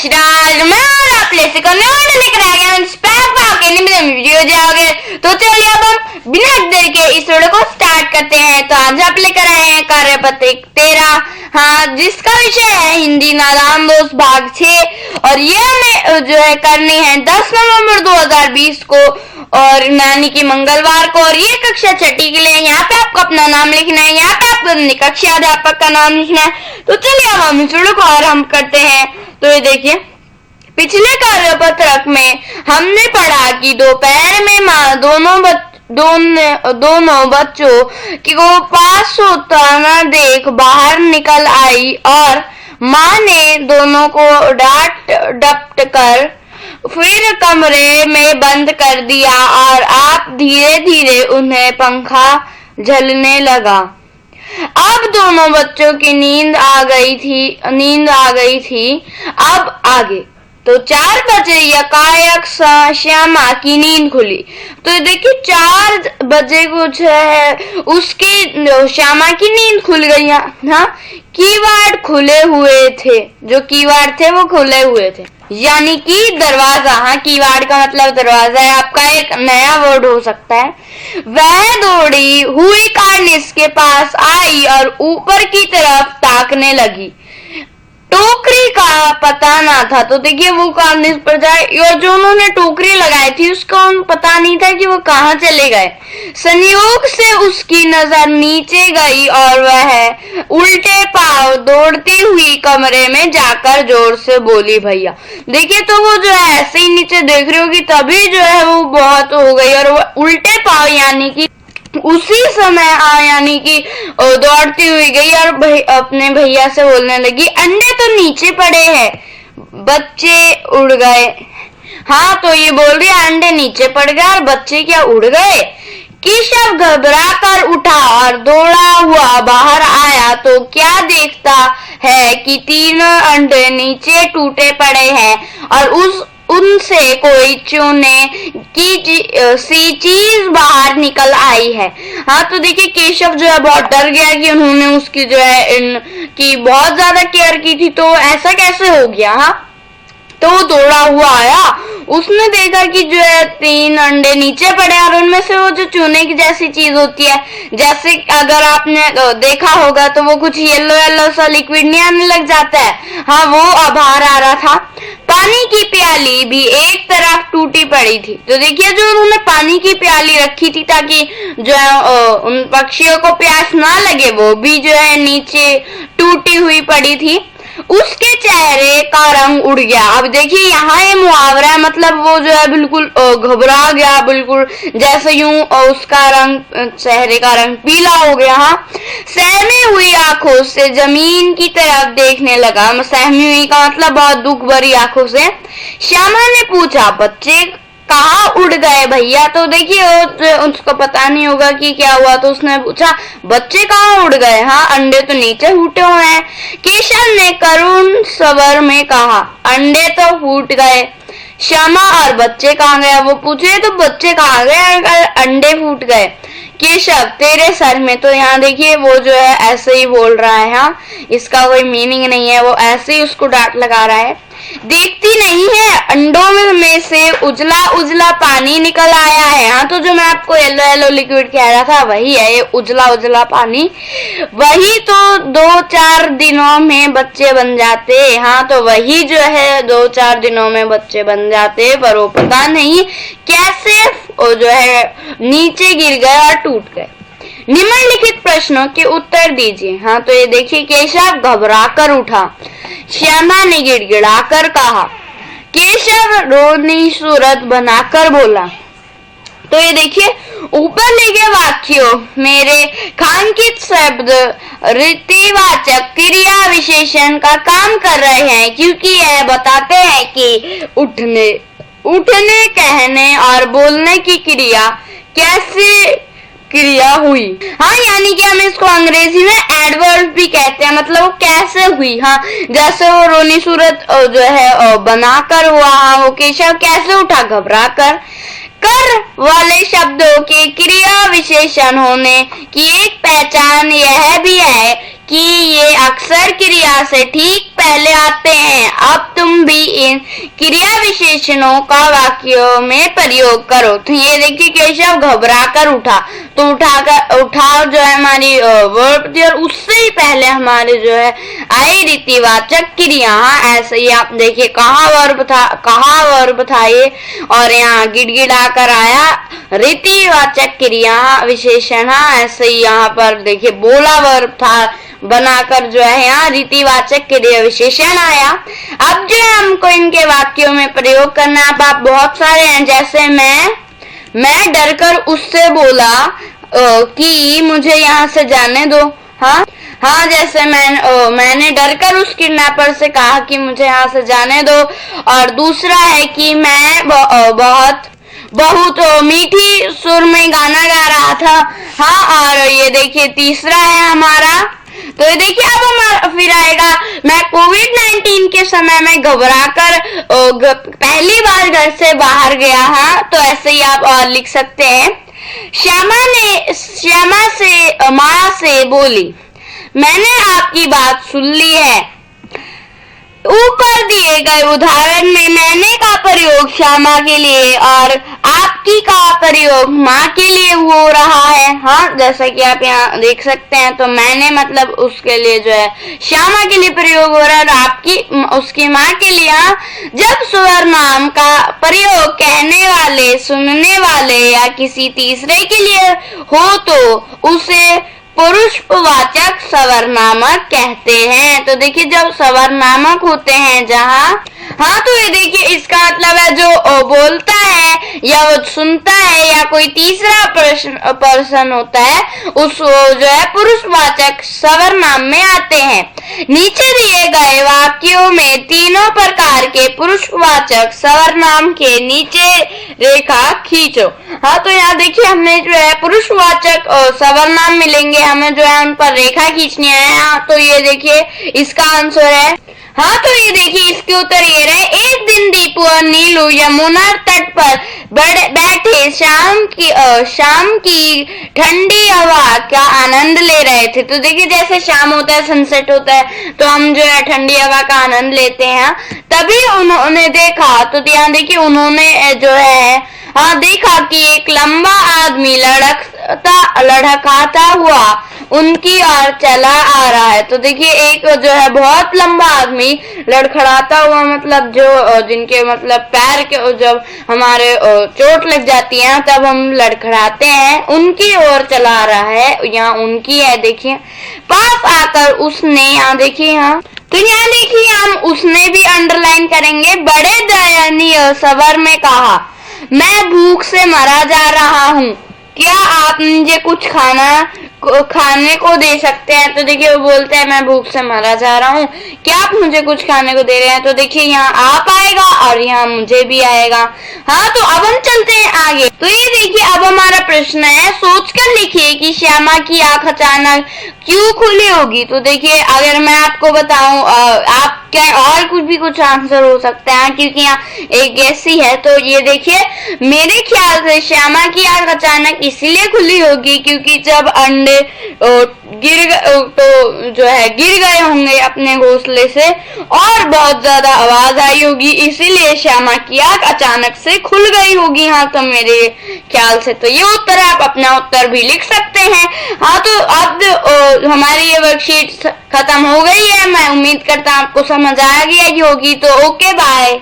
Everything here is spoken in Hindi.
यशराज, मैं और आप लेकर लेकर आ गया वीडियो जाओगे। तो चलिए अब हम बिना देर के इस वीडियो को स्टार्ट करते हैं। तो आज आप लेकर आए हैं कार्यपत्रिक 13, हाँ, जिसका विषय है हिंदी नादान दोस्त भाग 6। और ये हमें जो है करनी है 10 नवंबर 2020 को, और यानी कि मंगलवार को। और ये कक्षा छठी के लिए यहाँ पे आपको अपना नाम लिखना है, यहाँ पे आपको कक्षा अध्यापक का नाम लिखना है। तो चलिए अब हम इस वीडियो को आरंभ करते हैं। तो ये देखिए, पिछले कार्यपत्रक में हमने पढ़ा कि दोपहर में दोनों बच्चों को पास होता न देख बाहर निकल आई और माँ ने दोनों को डांट डपट कर फिर कमरे में बंद कर दिया और आप धीरे धीरे उन्हें पंखा झलने लगा। अब दोनों बच्चों की नींद आ गई थी। अब आगे तो 4 बजे यकायक श्यामा की नींद खुली। तो देखिए 4 बजे कुछ है उसकी श्यामा की नींद खुल गई। हाँ, कीवाड़ खुले हुए थे, जो कीवाड़ थे वो खुले हुए थे, यानी कि दरवाजा। हाँ, कीवाड़ का मतलब दरवाजा है, आपका एक नया वर्ड हो सकता है। वह दौड़ी हुई कार्निस के पास आई और ऊपर की तरफ ताकने लगी। टोकरी का पता ना था। तो देखिए वो कार्निस पर जाए, और जो उन्होंने टोकरी लगाई थी उसका पता नहीं था कि वो कहाँ चले गए। संयोग से उसकी नजर नीचे गई और वह उल्टे पांव दौड़ती हुई कमरे में जाकर जोर से बोली, भैया। देखिए तो वो जो है ऐसे ही नीचे देख रही होगी, तभी जो है वो बहुत हो गई और वो उल्टे पांव यानी कि उसी समय यानी कि दौड़ती हुई गई और अपने भैया से बोलने लगी, अंडे तो नीचे पड़े हैं, बच्चे उड़ गए। हाँ, तो ये बोल रही है अंडे नीचे पड़ गए और बच्चे क्या उड़ गए। केशव घबरा कर उठा और दौड़ा हुआ बाहर आया तो क्या देखता है कि तीनों अंडे नीचे टूटे पड़े हैं और उनसे कोई चूने की सी चीज बाहर निकल आई है। हाँ, तो देखिए केशव जो है बहुत डर गया कि उन्होंने उसकी जो है इनकी बहुत ज्यादा केयर की थी, तो ऐसा कैसे हो गया। हाँ, तो वो दौड़ा हुआ आया, उसने देखा कि जो है 3 अंडे नीचे पड़े और उनमें से वो जो चूने की जैसी चीज होती है, जैसे अगर आपने देखा होगा तो वो कुछ येलो येलो सा लिक्विड नहीं आने लग जाता है। हाँ, वो बाहर आ रहा था। पानी की प्याली भी एक तरफ टूटी पड़ी थी। तो देखिए जो उन्होंने पानी की प्याली रखी थी ताकि जो है उन पक्षियों को प्यास ना लगे, वो भी जो है नीचे टूटी हुई पड़ी थी। उसके चेहरे का रंग उड़ गया। अब देखिए यहाँ ये मुहावरा है, मतलब वो जो है बिल्कुल घबरा गया, बिल्कुल जैसे यूं उसका रंग, चेहरे का रंग पीला हो गया। हाँ, सहमी हुई आंखों से जमीन की तरफ देखने लगा। सहमी हुई का मतलब बहुत दुख भरी आंखों से। श्यामा ने पूछा, बच्चे कहाँ उड़ गए भैया। तो देखिए उसको पता नहीं होगा कि क्या हुआ, तो उसने पूछा, बच्चे कहाँ उड़ गए। हाँ, अंडे तो नीचे फूटे हुए हैं। केशव ने करुण स्वर में कहा, अंडे तो फूट गए। श्यामा, और बच्चे कहाँ गए। वो पूछे तो बच्चे कहाँ गए अगर अंडे फूट गए। केशव, तेरे सर में। तो यहाँ देखिए वो जो है ऐसे ही बोल रहा है। हाँ, इसका कोई मीनिंग नहीं है, वो ऐसे ही उसको डांट लगा रहा है। देखती नहीं है, अंडों में से उजला उजला पानी निकल आया है। हाँ, तो जो मैं आपको येलो येलो लिक्विड कह रहा था वही है ये उजला उजला पानी। वही तो 2-4 दिनों में बच्चे बन जाते। हाँ, तो वही जो है 2-4 दिनों में बच्चे बन जाते, पर वो पता नहीं कैसे वो जो है नीचे गिर गए और टूट गए। निम्नलिखित प्रश्नों के उत्तर दीजिए। हाँ, तो ये देखिए केशव घबरा कर उठा। श्यामा ने गिड़गिड़ाकर कहा। केशव रोनी सूरत बनाकर बोला। तो ये देखिए ऊपर लिखे वाक्यों मेरे खांकित शब्द रीतिवाचक क्रिया विशेषण का काम कर रहे हैं, क्योंकि यह बताते हैं कि उठने, कहने और बोलने की क्रिया कैसे क्रिया हुई। हाँ, यानी कि हम इसको अंग्रेजी में एडवर्ब भी कहते हैं, मतलब वो कैसे हुई। हाँ, जैसे वो रोनी सूरत जो है बनाकर हुआ। हाँ, वो केशव कैसे उठा, घबरा कर वाले शब्दों के क्रिया विशेषण होने की एक पहचान यह भी है कि ये अक्सर क्रिया से ठीक पहले आते हैं। अब तुम भी इन क्रिया विशेषणों का वाक्यों में प्रयोग करो। तो ये देखिए केशव घबरा कर उठा, तो उठा जो है हमारी वर्ब थी और उससे ही पहले हमारे जो है आई रीतिवाचक क्रिया। हाँ ऐसे ही आप देखिए कहाँ वर्ब था ये, और यहाँ गिड़गिड़ा कर आया रीतिवाचक क्रिया विशेषण। हाँ ऐसे ही यहाँ पर देखिए बोला वर्ब था बनाकर जो है यहाँ रीतिवाचक क्रिया विशेषण आया। अब जो है हमको इनके वाक्यों में प्रयोग करना है। अब आप बहुत सारे हैं, जैसे मैं डर कर उससे बोला कि मुझे यहाँ से जाने दो। हाँ जैसे मैंने डर कर उस किडनैपर से कहा कि मुझे यहाँ से जाने दो। और दूसरा है कि मैं बहुत मीठी सुर में गाना गा रहा था। हाँ और ये देखिए तीसरा है हमारा, तो ये देखिए अब हमारा फिर आएगा मैं कोविड-19 के समय में घबरा कर पहली बार घर से बाहर गया। हाँ तो ऐसे ही आप और लिख सकते हैं। श्यामा से माँ से बोली, मैंने आपकी बात सुन ली है। ऊपर दिए गए उदाहरण में मैंने का प्रयोग श्यामा के लिए और आपकी का प्रयोग माँ के लिए हो रहा है। हाँ जैसा कि आप यहाँ देख सकते हैं, तो मैंने मतलब उसके लिए जो है श्यामा के लिए प्रयोग हो रहा है और आपकी उसकी माँ के लिए। जब सर्वनाम का प्रयोग कहने वाले, सुनने वाले या किसी तीसरे के लिए हो तो उसे पुरुषवाचक सर्वनामक कहते हैं। तो देखिए जब सर्वनामक होते हैं जहाँ, हाँ तो ये देखिए इसका मतलब है जो बोलता है या वो सुनता है या कोई तीसरा पर्सन होता है उस जो है पुरुषवाचक सर्वनाम में आते हैं। नीचे दिए गए वाक्यों में तीनों प्रकार के पुरुषवाचक सर्वनाम के नीचे रेखा खींचो। हाँ तो यहाँ देखिए हमने जो है पुरुषवाचक सर्वनाम मिलेंगे, हमें जो है उन पर रेखा खींचनी है। हाँ तो ये देखिए इसका आंसर है। हाँ तो ये देखिए इसके उत्तर ये रहे। एक दिन दीपू और नीलू यमुना तट पर बैठे शाम की ठंडी हवा का आनंद ले रहे थे। तो देखिए जैसे शाम होता है, सनसेट होता है, तो हम जो है ठंडी हवा का आनंद लेते हैं। तभी उन्होंने देखा, तो यहाँ देखिए उन्होंने जो है देखा कि एक लंबा आदमी लड़खड़ाता हुआ उनकी ओर चला आ रहा है। तो देखिए एक जो है बहुत लंबा आदमी लड़खड़ाता हुआ, मतलब जो जिनके मतलब पैर के जब हमारे चोट लग जाती है तब हम लड़खड़ाते हैं, उनकी ओर चला आ रहा है। यहाँ उनकी है देखिए। पास आकर उसने, यहाँ देखिए यहाँ, तो यहाँ देखिए हम उसने भी अंडरलाइन करेंगे। बड़े दयनीय स्वर में कहा, मैं भूख से मरा जा रहा हूँ, क्या आप मुझे कुछ खाने को दे सकते हैं। तो देखिए वो बोलते हैं मैं भूख से मरा जा रहा हूँ, क्या आप मुझे कुछ खाने को दे रहे हैं। तो देखिए यहाँ आप आएगा और यहाँ मुझे भी आएगा। हाँ तो अब हम चलते हैं आगे। तो ये देखिए अब हमारा प्रश्न है, सोचकर लिखिए कि श्यामा की आंख अचानक क्यों खुली होगी। तो देखिए अगर मैं आपको बताऊं, आप क्या और कुछ आंसर हो सकता है क्योंकि यहाँ एक ऐसी है। तो ये देखिए मेरे ख्याल से श्यामा की आंख अचानक इसलिए खुली होगी क्योंकि जब अंडे गिर गए होंगे अपने घोंसले से और बहुत ज्यादा आवाज आई होगी, इसीलिए श्यामा की आंख अचानक से खुल गई होगी। हाँ तो मेरे ख्याल से तो ये उत्तर है, आप अपना उत्तर भी लिख सकते हैं। हाँ तो अब हमारी ये वर्कशीट खत्म हो गई है। मैं उम्मीद करता हूँ आपको समझ आ गई होगी। तो ओके बाय।